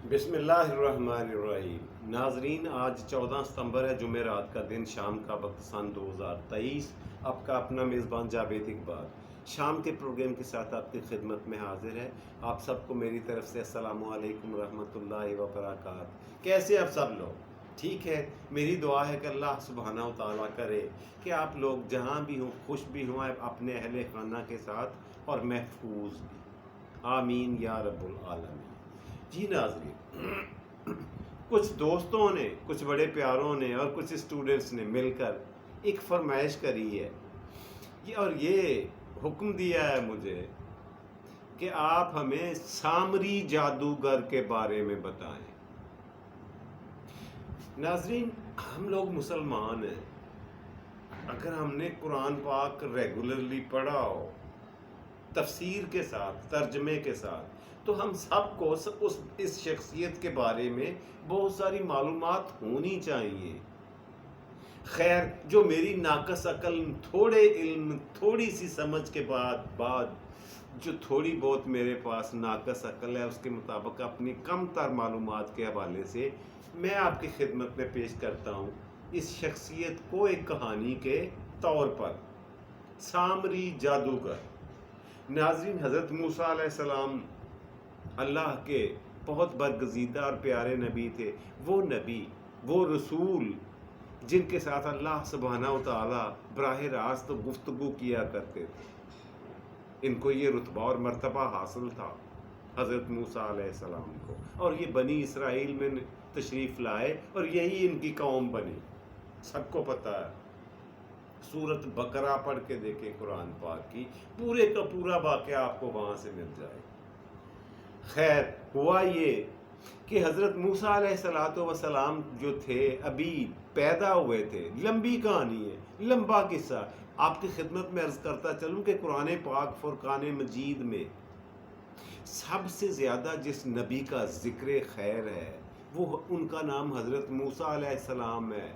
بسم اللہ الرحمن الرحیم۔ ناظرین، آج 14 ستمبر ہے، جمعرات کا دن، شام کا وقت سن 2023۔ آپ کا اپنا میزبان جاوید اقبال شام کے پروگرام کے ساتھ آپ کی خدمت میں حاضر ہے۔ آپ سب کو میری طرف سے السلام علیکم ورحمۃ اللہ وبرکاتہ۔ کیسے آپ سب لوگ؟ ٹھیک ہے۔ میری دعا ہے کہ اللہ سبحانہ و تعالیٰ کرے کہ آپ لوگ جہاں بھی ہوں خوش بھی ہوں اپنے اہل خانہ کے ساتھ اور محفوظ بھی، آمین یا رب العالمین۔ جی ناظرین، کچھ دوستوں نے، کچھ بڑے پیاروں نے اور کچھ اسٹوڈنٹس نے مل کر ایک فرمائش کری ہے اور یہ حکم دیا ہے مجھے کہ آپ ہمیں سامری جادوگر کے بارے میں بتائیں۔ ناظرین، ہم لوگ مسلمان ہیں، اگر ہم نے قرآن پاک ریگولرلی پڑھا ہو تفسیر کے ساتھ، ترجمے کے ساتھ، تو ہم سب کو اس شخصیت کے بارے میں بہت ساری معلومات ہونی چاہیے۔ خیر، جو میری ناقص عقل، تھوڑے علم، تھوڑی سی سمجھ کے بعد جو تھوڑی بہت میرے پاس ناقص عقل ہے، اس کے مطابق اپنی کم تر معلومات کے حوالے سے میں آپ کی خدمت میں پیش کرتا ہوں اس شخصیت کو ایک کہانی کے طور پر، سامری جادوگر۔ ناظرین، حضرت موسیٰ علیہ السلام اللہ کے بہت برگزیدہ اور پیارے نبی تھے۔ وہ نبی، وہ رسول جن کے ساتھ اللہ سبحانہ و تعالیٰ براہ راست گفتگو کیا کرتے تھے، ان کو یہ رتبہ اور مرتبہ حاصل تھا حضرت موسیٰ علیہ السلام کو، اور یہ بنی اسرائیل میں تشریف لائے اور یہی ان کی قوم بنی، سب کو پتہ ہے۔ سورۃ بقرہ پڑھ کے دیکھیں قرآن پاک کی، پورے کا پورا واقعہ آپ کو وہاں سے مل جائے۔ خیر، ہوا یہ کہ حضرت موسیٰ علیہ السلام جو تھے ابھی پیدا ہوئے تھے۔ لمبی کہانی ہے، لمبا قصہ، آپ کی خدمت میں عرض کرتا چلوں کہ قرآن پاک فرقان مجید میں سب سے زیادہ جس نبی کا ذکر خیر ہے وہ ان کا نام حضرت موسیٰ علیہ السلام ہے۔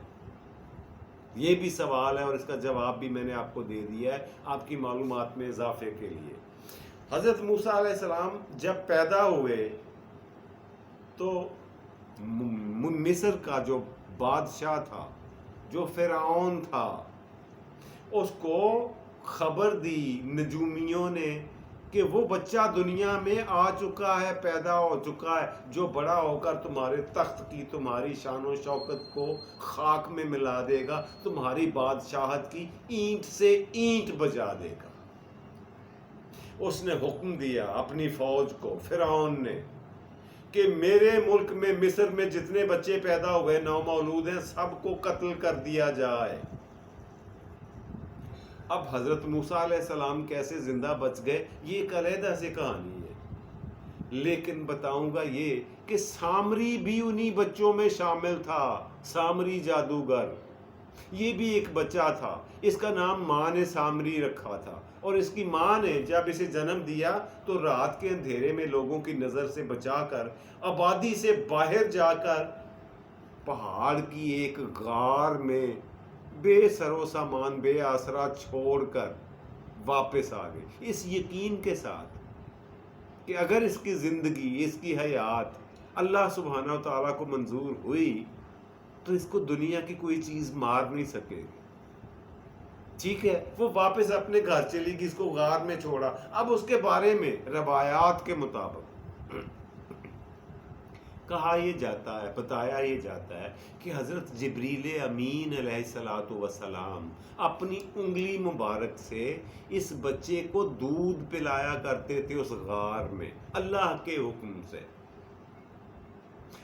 یہ بھی سوال ہے اور اس کا جواب بھی میں نے آپ کو دے دیا ہے آپ کی معلومات میں اضافے کے لیے۔ حضرت موسیٰ علیہ السلام جب پیدا ہوئے تو مصر کا جو بادشاہ تھا، جو فرعون تھا، اس کو خبر دی نجومیوں نے کہ وہ بچہ دنیا میں آ چکا ہے، پیدا ہو چکا ہے، جو بڑا ہو کر تمہارے تخت کی، تمہاری شان و شوکت کو خاک میں ملا دے گا، تمہاری بادشاہت کی اینٹ سے اینٹ بجا دے گا۔ اس نے حکم دیا اپنی فوج کو، فرعون نے، کہ میرے ملک میں مصر میں جتنے بچے پیدا ہوئے نومولود ہیں سب کو قتل کر دیا جائے۔ اب حضرت موسیٰ علیہ السلام کیسے زندہ بچ گئے یہ ایک علیحدہ سے کہانی ہے، لیکن بتاؤں گا یہ کہ سامری بھی انہی بچوں میں شامل تھا۔ سامری جادوگر یہ بھی ایک بچہ تھا، اس کا نام ماں نے سامری رکھا تھا، اور اس کی ماں نے جب اسے جنم دیا تو رات کے اندھیرے میں لوگوں کی نظر سے بچا کر آبادی سے باہر جا کر پہاڑ کی ایک غار میں بے سر و سامان، بے آسرا چھوڑ کر واپس آ گئی، اس یقین کے ساتھ کہ اگر اس کی زندگی، اس کی حیات اللہ سبحانہ و تعالیٰ کو منظور ہوئی تو اس کو دنیا کی کوئی چیز مار نہیں سکے گی۔ ٹھیک ہے، وہ واپس اپنے گھر چلی گئی، اس کو غار میں چھوڑا۔ اب اس کے بارے میں روایات کے مطابق کہا یہ جاتا ہے، بتایا یہ جاتا ہے کہ حضرت جبریل امین علیہ السلام اپنی انگلی مبارک سے اس بچے کو دودھ پلایا کرتے تھے اس غار میں اللہ کے حکم سے،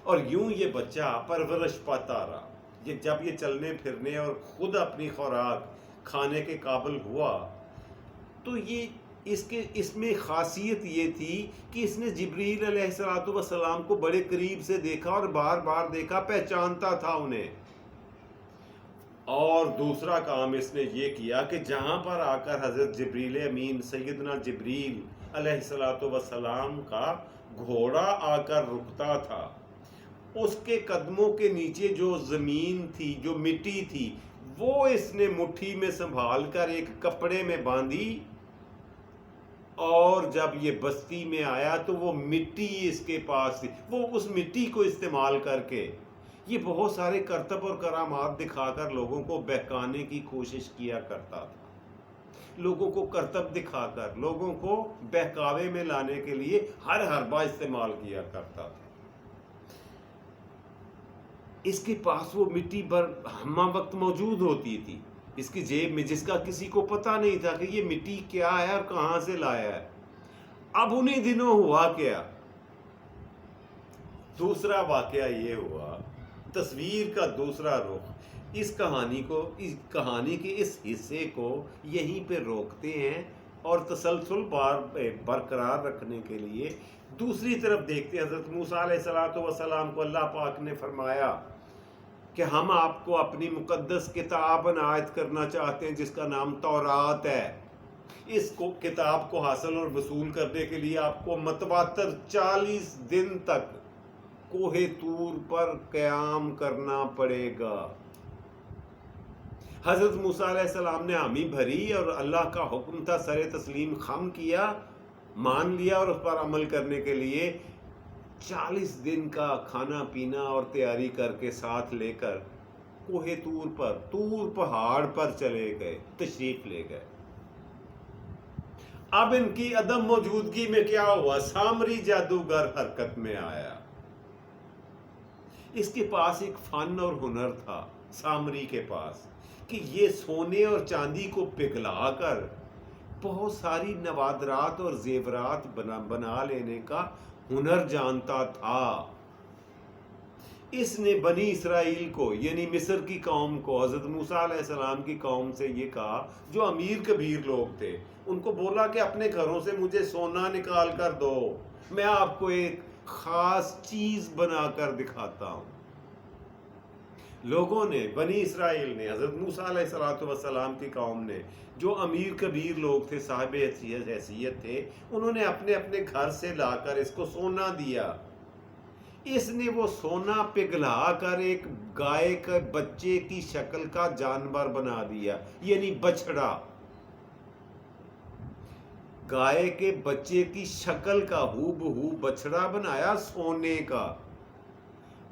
اور یوں یہ بچہ پرورش پاتا رہا۔ جب یہ چلنے پھرنے اور خود اپنی خوراک کھانے کے قابل ہوا تو یہ اس میں خاصیت یہ تھی کہ اس نے جبریل علیہ السلام کو بڑے قریب سے دیکھا اور بار بار دیکھا، پہچانتا تھا انہیں۔ اور دوسرا کام اس نے یہ کیا کہ جہاں پر آ کر حضرت جبریل امین، سیدنا جبریل علیہ السلام کا گھوڑا آ کر رکتا تھا، اس کے قدموں کے نیچے جو زمین تھی، جو مٹی تھی، وہ اس نے مٹھی میں سنبھال کر ایک کپڑے میں باندھی اور جب یہ بستی میں آیا تو وہ مٹی اس کے پاس تھی، وہ اس مٹی کو استعمال کر کے یہ بہت سارے کرتب اور کرامات دکھا کر لوگوں کو بہکانے کی کوشش کیا کرتا تھا، لوگوں کو کرتب دکھا کر لوگوں کو بہکاوے میں لانے کے لیے ہر حربہ استعمال کیا کرتا تھا۔ اس کے پاس وہ مٹی ہمہ وقت موجود ہوتی تھی اس کی جیب میں، جس کا کسی کو پتہ نہیں تھا کہ یہ مٹی کیا ہے اور کہاں سے لایا ہے۔ اب انہی دنوں ہوا کیا، دوسرا واقعہ یہ ہوا، تصویر کا دوسرا رخ۔ اس کہانی کے اس حصے کو یہیں پہ روکتے ہیں اور تسلسل برقرار رکھنے کے لیے دوسری طرف دیکھتے ہیں۔ حضرت موسیٰ علیہ السلام کو اللہ پاک نے فرمایا کہ ہم آپ کو اپنی مقدس کتاب عنایت کرنا چاہتے ہیں جس کا نام تورات ہے۔ اس کتاب کو حاصل اور وصول کرنے کے لیے آپ کو متواتر 40 دن تک کوہ طور پر قیام کرنا پڑے گا۔ حضرت موسیٰ علیہ السلام نے حامی بھری اور اللہ کا حکم تھا، سر تسلیم خم کیا، مان لیا اور اس پر عمل کرنے کے لیے 40 دن کا کھانا پینا اور تیاری کر کے ساتھ لے کر کوہ طور پہاڑ پر چلے گئے، تشریف لے گئے۔ اب ان کی عدم موجودگی میں کیا ہوا؟ سامری جادوگر حرکت میں آیا۔ اس کے پاس ایک فن اور ہنر تھا، سامری کے پاس، کہ یہ سونے اور چاندی کو پگھلا کر بہت ساری نوادرات اور زیورات بنا لینے کا ہنر جانتا تھا۔ اس نے بنی اسرائیل کو یعنی مصر کی قوم کو، حضرت موسیٰ علیہ السلام کی قوم سے یہ کہا جو امیر کبیر لوگ تھے، ان کو بولا کہ اپنے گھروں سے مجھے سونا نکال کر دو، میں آپ کو ایک خاص چیز بنا کر دکھاتا ہوں۔ لوگوں نے، بنی اسرائیل نے، حضرت موسیٰ علیہ السلام کی قوم نے، جو امیر کبیر لوگ تھے، صاحب حیثیت تھے، انہوں نے اپنے اپنے گھر سے لا کر اس کو سونا دیا۔ اس نے وہ سونا پگھلا کر ایک گائے کے بچے کی شکل کا جانور بنا دیا، یعنی بچڑا۔ گائے کے بچے کی شکل کا ہو بہو بچڑا بنایا سونے کا،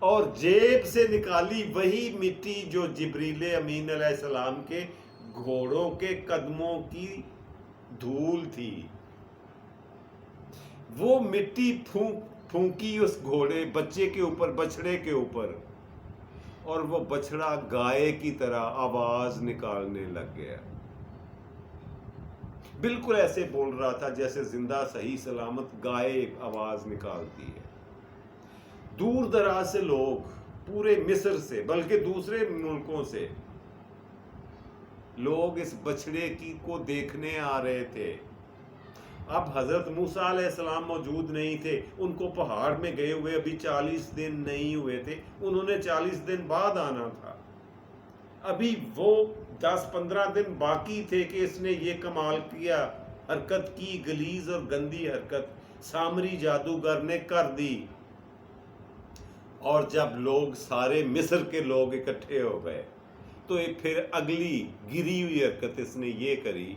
اور جیب سے نکالی وہی مٹی جو جبریل امین علیہ السلام کے گھوڑوں کے قدموں کی دھول تھی۔ وہ مٹی پھونکی اس بچے کے اوپر، بچڑے کے اوپر، اور وہ بچڑا گائے کی طرح آواز نکالنے لگ گیا، بالکل ایسے بول رہا تھا جیسے زندہ صحیح سلامت گائے آواز نکالتی ہے۔ دور دراز سے لوگ، پورے مصر سے بلکہ دوسرے ملکوں سے لوگ اس بچڑے کو دیکھنے آ رہے تھے۔ اب حضرت موسیٰ علیہ السلام موجود نہیں تھے، ان کو پہاڑ میں گئے ہوئے ابھی 40 دن نہیں ہوئے تھے، انہوں نے 40 دن بعد آنا تھا۔ ابھی وہ 10-15 دن باقی تھے کہ اس نے یہ کمال کیا، حرکت کی، غلیظ اور گندی حرکت سامری جادوگر نے کر دی۔ اور جب لوگ، سارے مصر کے لوگ اکٹھے ہو گئے تو پھر اگلی گری ہوئی حرکت اس نے یہ کری،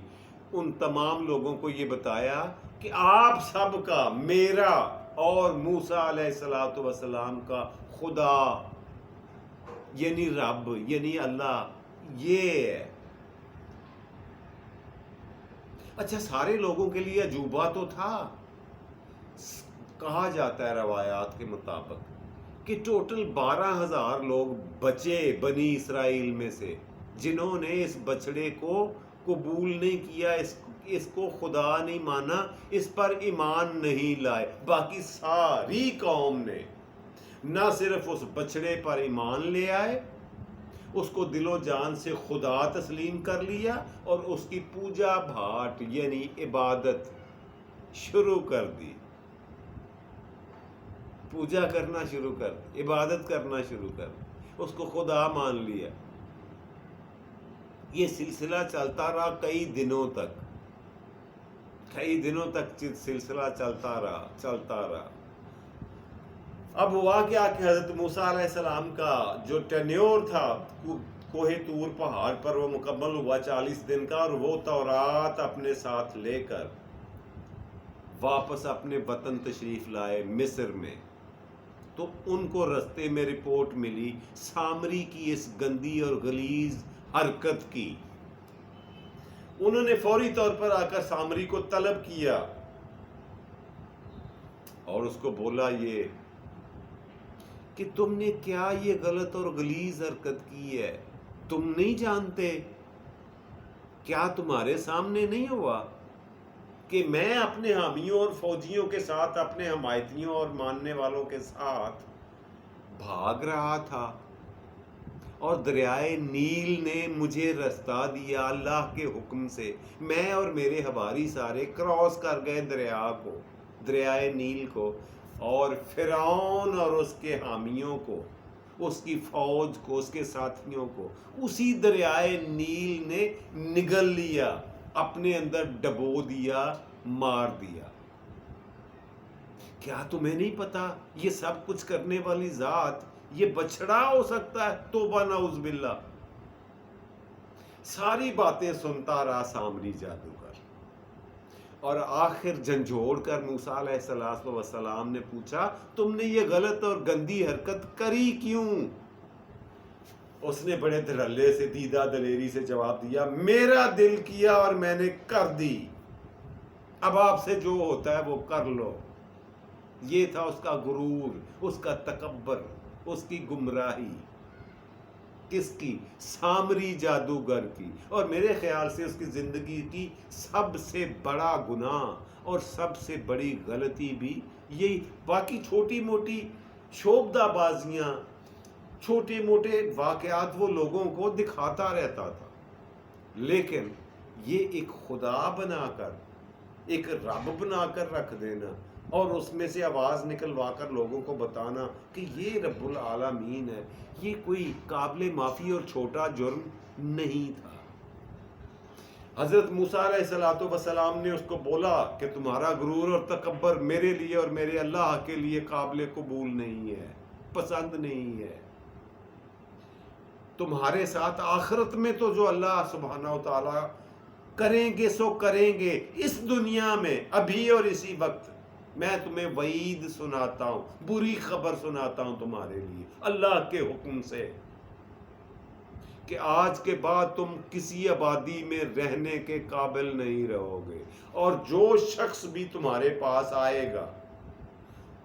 ان تمام لوگوں کو یہ بتایا کہ آپ سب کا، میرا اور موسیٰ علیہ السلام کا خدا یعنی رب یعنی اللہ یہ ہے۔ اچھا، سارے لوگوں کے لیے عجوبہ تو تھا۔ کہا جاتا ہے روایات کے مطابق کہ ٹوٹل 12,000 لوگ بچے بنی اسرائیل میں سے، جنہوں نے اس بچڑے کو قبول نہیں کیا، اس کو خدا نہیں مانا، اس پر ایمان نہیں لائے۔ باقی ساری قوم نے نہ صرف اس بچڑے پر ایمان لے آئے، اس کو دل و جان سے خدا تسلیم کر لیا اور اس کی پوجا بھاٹ یعنی عبادت شروع کر دی، پوجا کرنا شروع کر دی، عبادت کرنا شروع کر دی، اس کو خدا مان لیا۔ یہ سلسلہ چلتا رہا کئی دنوں تک سلسلہ چلتا رہا۔ اب ہوا کیا کہ حضرت موسیٰ علیہ السلام کا جو ٹینیور تھا کوہ طور پہاڑ پر، وہ مکمل ہوا 40 دن کا، اور وہ تورات اپنے ساتھ لے کر واپس اپنے وطن تشریف لائے مصر میں، تو ان کو رستے میں رپورٹ ملی سامری کی اس گندی اور غلیظ حرکت کی۔ انہوں نے فوری طور پر آ کر سامری کو طلب کیا اور اس کو بولا یہ کہ تم نے کیا یہ غلط اور غلیظ حرکت کی ہے؟ تم نہیں جانتے؟ کیا تمہارے سامنے نہیں ہوا کہ میں اپنے حامیوں اور فوجیوں کے ساتھ، اپنے حمایتیوں اور ماننے والوں کے ساتھ بھاگ رہا تھا اور دریائے نیل نے مجھے رستہ دیا اللہ کے حکم سے؟ میں اور میرے حواری سارے کراس کر گئے دریائے نیل کو، اور فرعون اور اس کے حامیوں کو، اس کی فوج کو، اس کے ساتھیوں کو اسی دریائے نیل نے نگل لیا، اپنے اندر ڈبو دیا، مار دیا۔ کیا تمہیں نہیں پتا یہ سب کچھ کرنے والی ذات یہ بچڑا ہو سکتا ہے؟ توبہ نعوذ باللہ۔ ساری باتیں سنتا رہا سامری جادوگر، اور آخر جھنجھوڑ کر موسیٰ علیہ السلام نے پوچھا تم نے یہ غلط اور گندی حرکت کری کیوں؟ اس نے بڑے دھڑلے سے، دیدہ دلیری سے جواب دیا، میرا دل کیا اور میں نے کر دی، اب آپ سے جو ہوتا ہے وہ کر لو۔ یہ تھا اس کا غرور، اس کا تکبر، اس کی گمراہی۔ کس کی؟ سامری جادوگر کی۔ اور میرے خیال سے اس کی زندگی کی سب سے بڑا گناہ اور سب سے بڑی غلطی بھی یہی، باقی چھوٹی موٹی شوبدہ بازیاں، چھوٹے موٹے واقعات وہ لوگوں کو دکھاتا رہتا تھا، لیکن یہ ایک خدا بنا کر، ایک رب بنا کر رکھ دینا اور اس میں سے آواز نکلوا کر لوگوں کو بتانا کہ یہ رب العالمین ہے، یہ کوئی قابل معافی اور چھوٹا جرم نہیں تھا۔ حضرت موسیٰ علیہ السلام نے اس کو بولا کہ تمہارا غرور اور تکبر میرے لیے اور میرے اللہ کے لیے قابل قبول نہیں ہے، پسند نہیں ہے۔ تمہارے ساتھ آخرت میں تو جو اللہ سبحانہ و تعالی کریں گے سو کریں گے، اس دنیا میں ابھی اور اسی وقت میں تمہیں وعید سناتا ہوں، بری خبر سناتا ہوں تمہارے لیے اللہ کے حکم سے، کہ آج کے بعد تم کسی آبادی میں رہنے کے قابل نہیں رہو گے، اور جو شخص بھی تمہارے پاس آئے گا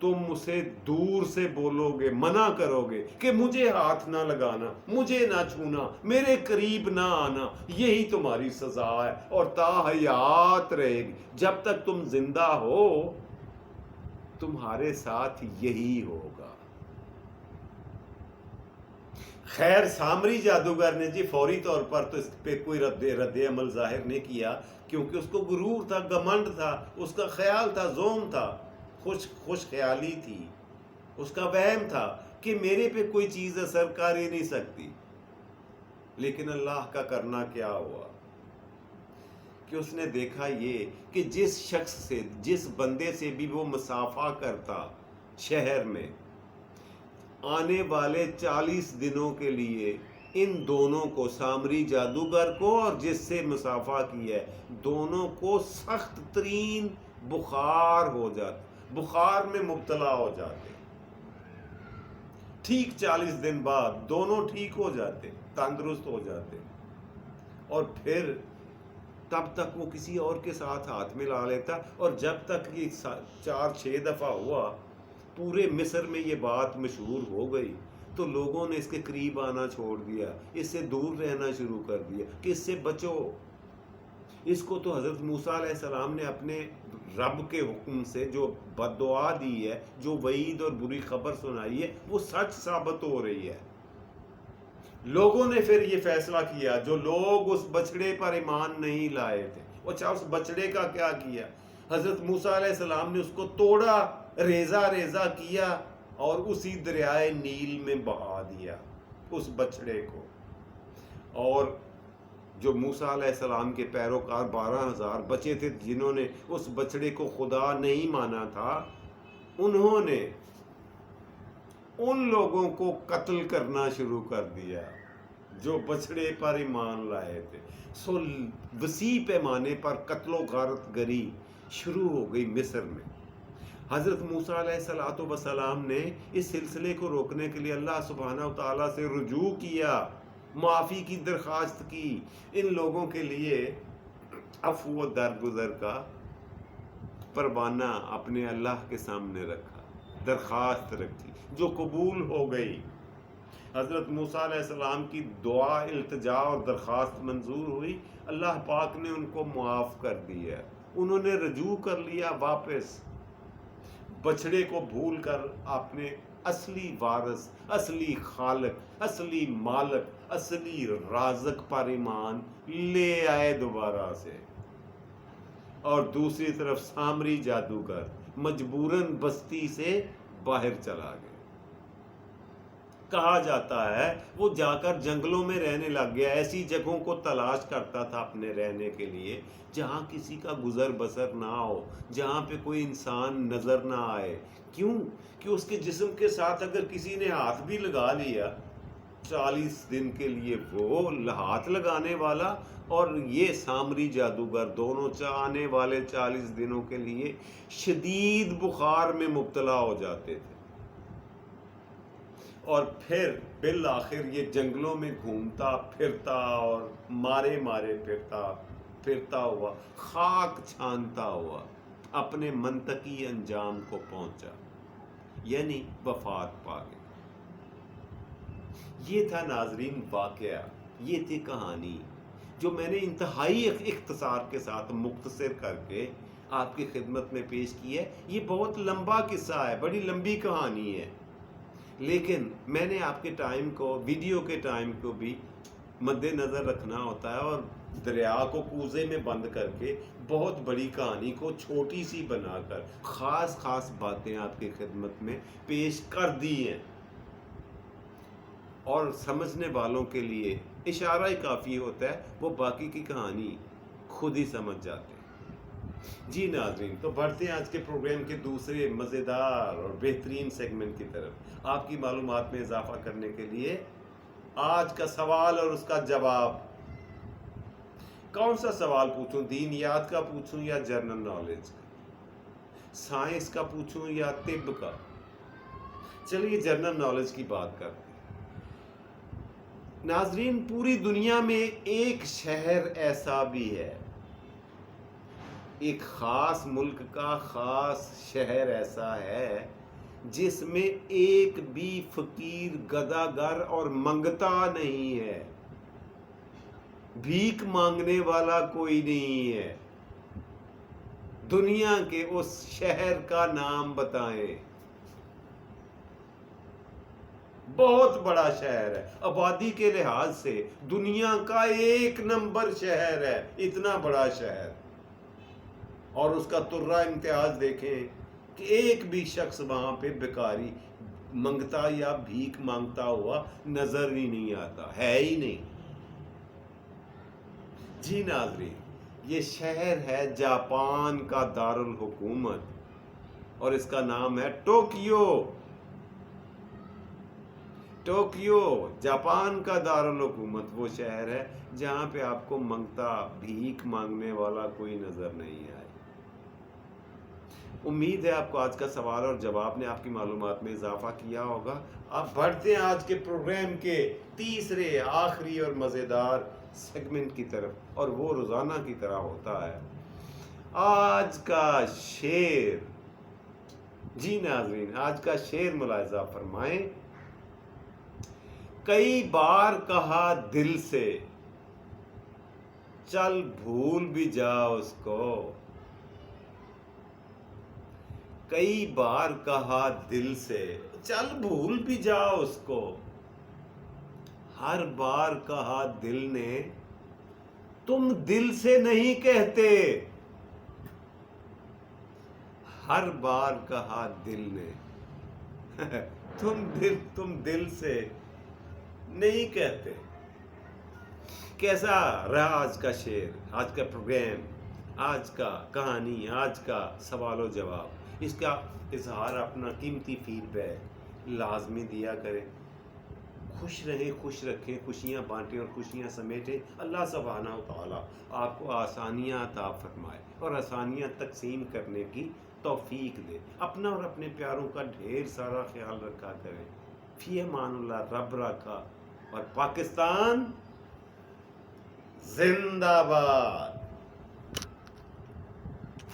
تم اسے دور سے بولو گے، منع کرو گے کہ مجھے ہاتھ نہ لگانا، مجھے نہ چھونا، میرے قریب نہ آنا، یہی تمہاری سزا ہے اور تا حیات رہے گی۔ جب تک تم زندہ ہو تمہارے ساتھ یہی ہوگا۔ خیر سامری جادوگر نے جی فوری طور پر تو اس پہ کوئی رد عمل ظاہر نہیں کیا، کیونکہ اس کو غرور تھا، گمنڈ تھا، اس کا خیال تھا، زوم تھا، خوش خیالی تھی، اس کا وہم تھا کہ میرے پہ کوئی چیز اثر کر ہی نہیں سکتی۔ لیکن اللہ کا کرنا کیا ہوا کہ اس نے دیکھا یہ کہ جس شخص سے، جس بندے سے بھی وہ مصافحہ کرتا شہر میں، آنے والے 40 دنوں کے لیے ان دونوں کو، سامری جادوگر کو اور جس سے مصافحہ کی ہے، دونوں کو سخت ترین بخار ہو جاتا، بخار میں مبتلا ہو جاتے۔ ٹھیک 40 دن بعد دونوں ٹھیک ہو جاتے، تندرست ہو جاتے، اور پھر تب تک وہ کسی اور کے ساتھ ہاتھ ملا لیتا، اور جب تک یہ 4-6 دفعہ ہوا، پورے مصر میں یہ بات مشہور ہو گئی، تو لوگوں نے اس کے قریب آنا چھوڑ دیا، اس سے دور رہنا شروع کر دیا کہ اس سے بچو۔ اس کو تو حضرت موسیٰ علیہ السلام نے اپنے رب کے حکم سے جو بد دعا دی ہے، جو وعید اور بری خبر سنائی ہے، وہ سچ ثابت ہو رہی ہے۔ لوگوں نے پھر یہ فیصلہ کیا، جو لوگ اس بچڑے پر ایمان نہیں لائے تھے، اچھا اس بچڑے کا کیا کیا؟ حضرت موسیٰ علیہ السلام نے اس کو توڑا، ریزہ ریزہ کیا اور اسی دریائے نیل میں بہا دیا اس بچڑے کو۔ اور جو موسیٰ علیہ السلام کے پیروکار 12,000 بچے تھے جنہوں نے اس بچڑے کو خدا نہیں مانا تھا، انہوں نے ان لوگوں کو قتل کرنا شروع کر دیا جو بچڑے پر ایمان لائے تھے۔ سو وسیع پیمانے پر قتل و غارت گری شروع ہو گئی مصر میں۔ حضرت موسیٰ علیہ السلام نے اس سلسلے کو روکنے کے لیے اللہ سبحانہ و تعالیٰ سے رجوع کیا، معافی کی درخواست کی، ان لوگوں کے لیے عفو و درگزر کا پروانہ اپنے اللہ کے سامنے رکھا، درخواست رکھی جو قبول ہو گئی۔ حضرت موسیٰ علیہ السلام کی دعا، التجا اور درخواست منظور ہوئی، اللہ پاک نے ان کو معاف کر دیا، انہوں نے رجوع کر لیا واپس، بچڑے کو بھول کر اپنے اصلی وارث، اصلی خالق، اصلی مالک، اصلی رازق پر ایمان لے آئے دوبارہ سے۔ اور دوسری طرف سامری جادوگر مجبوراً بستی سے باہر چلا گیا۔ کہا جاتا ہے وہ جا کر جنگلوں میں رہنے لگ گیا، ایسی جگہوں کو تلاش کرتا تھا اپنے رہنے کے لیے جہاں کسی کا گزر بسر نہ ہو، جہاں پہ کوئی انسان نظر نہ آئے۔ کیوں؟ کہ اس کے جسم کے ساتھ اگر کسی نے ہاتھ بھی لگا لیا 40 دن کے لیے، وہ ہاتھ لگانے والا اور یہ سامری جادوگر دونوں آنے والے 40 دنوں کے لیے شدید بخار میں مبتلا ہو جاتے تھے، اور پھر بالآخر یہ جنگلوں میں گھومتا پھرتا اور مارے پھرتا ہوا، خاک چھانتا ہوا اپنے منطقی انجام کو پہنچا، یعنی وفات پا گیا۔ یہ تھا ناظرین واقعہ، یہ تھی کہانی جو میں نے انتہائی اختصار کے ساتھ مختصر کر کے آپ کی خدمت میں پیش کی ہے۔ یہ بہت لمبا قصہ ہے، بڑی لمبی کہانی ہے، لیکن میں نے آپ کے ٹائم کو، ویڈیو کے ٹائم کو بھی مد نظر رکھنا ہوتا ہے، اور دریا کو کوزے میں بند کر کے بہت بڑی کہانی کو چھوٹی سی بنا کر خاص باتیں آپ کی خدمت میں پیش کر دی ہیں، اور سمجھنے والوں کے لیے اشارہ ہی کافی ہوتا ہے، وہ باقی کی کہانی خود ہی سمجھ جاتے ہیں۔ جی ناظرین، تو بڑھتے ہیں آج کے پروگرام کے دوسرے مزیدار اور بہترین سیگمنٹ کی طرف۔ آپ کی معلومات میں اضافہ کرنے کے لیے آج کا سوال اور اس کا جواب۔ کون سا سوال پوچھوں؟ دینیات کا پوچھوں یا جنرل نالج کا؟ سائنس کا پوچھوں یا طب کا؟ چلیے جنرل نالج کی بات کرتے ہیں۔ ناظرین، پوری دنیا میں ایک شہر ایسا بھی ہے، ایک خاص ملک کا خاص شہر ایسا ہے جس میں ایک بھی فقیر، گداگر اور منگتا نہیں ہے، بھیک مانگنے والا کوئی نہیں ہے۔ دنیا کے اس شہر کا نام بتائیں۔ بہت بڑا شہر ہے، آبادی کے لحاظ سے دنیا کا 1 نمبر شہر ہے، اتنا بڑا شہر، اور اس کا ترہ امتیاز دیکھیں کہ ایک بھی شخص وہاں پہ بیکاری منگتا یا بھیک مانگتا ہوا نظر ہی نہیں آتا، ہے ہی نہیں۔ جی ناظرین، یہ شہر ہے جاپان کا دارالحکومت، اور اس کا نام ہے ٹوکیو۔ ٹوکیو جاپان کا دارالحکومت وہ شہر ہے جہاں پہ آپ کو منگتا، بھیک مانگنے والا کوئی نظر نہیں آئے۔ امید ہے آپ کو آج کا سوال اور جواب نے آپ کی معلومات میں اضافہ کیا ہوگا۔ آپ بڑھتے ہیں آج کے پروگرام کے تیسرے، آخری اور مزیدار سیگمنٹ کی طرف، اور وہ روزانہ کی طرح ہوتا ہے آج کا شعر۔ جی ناظرین، آج کا شعر ملاحظہ فرمائیں۔ کئی بار کہا دل سے، چل بھول بھی جا اس کو۔ کئی بار کہا دل سے، چل بھول بھی جا اس کو۔ ہر بار کہا دل نے، تم دل سے نہیں کہتے۔ ہر بار کہا دل نے، تم دل سے نہیں کہتے۔ کیسا رہا آج کا شعر، آج کا پروگرام، آج کا کہانی، آج کا سوال و جواب؟ اس کا اظہار اپنا قیمتی فیڈ بیک لازمی دیا کریں، خوش رہیں، خوش رکھیں، خوشیاں بانٹیں اور خوشیاں سمیٹیں۔ اللہ سبحانہ و تعالیٰ آپ کو آسانیاں عطا فرمائے اور آسانیاں تقسیم کرنے کی توفیق دے۔ اپنا اور اپنے پیاروں کا ڈھیر سارا خیال رکھا کریں۔ فی امان اللہ، رب رکھا، اور پاکستان زندہ باد۔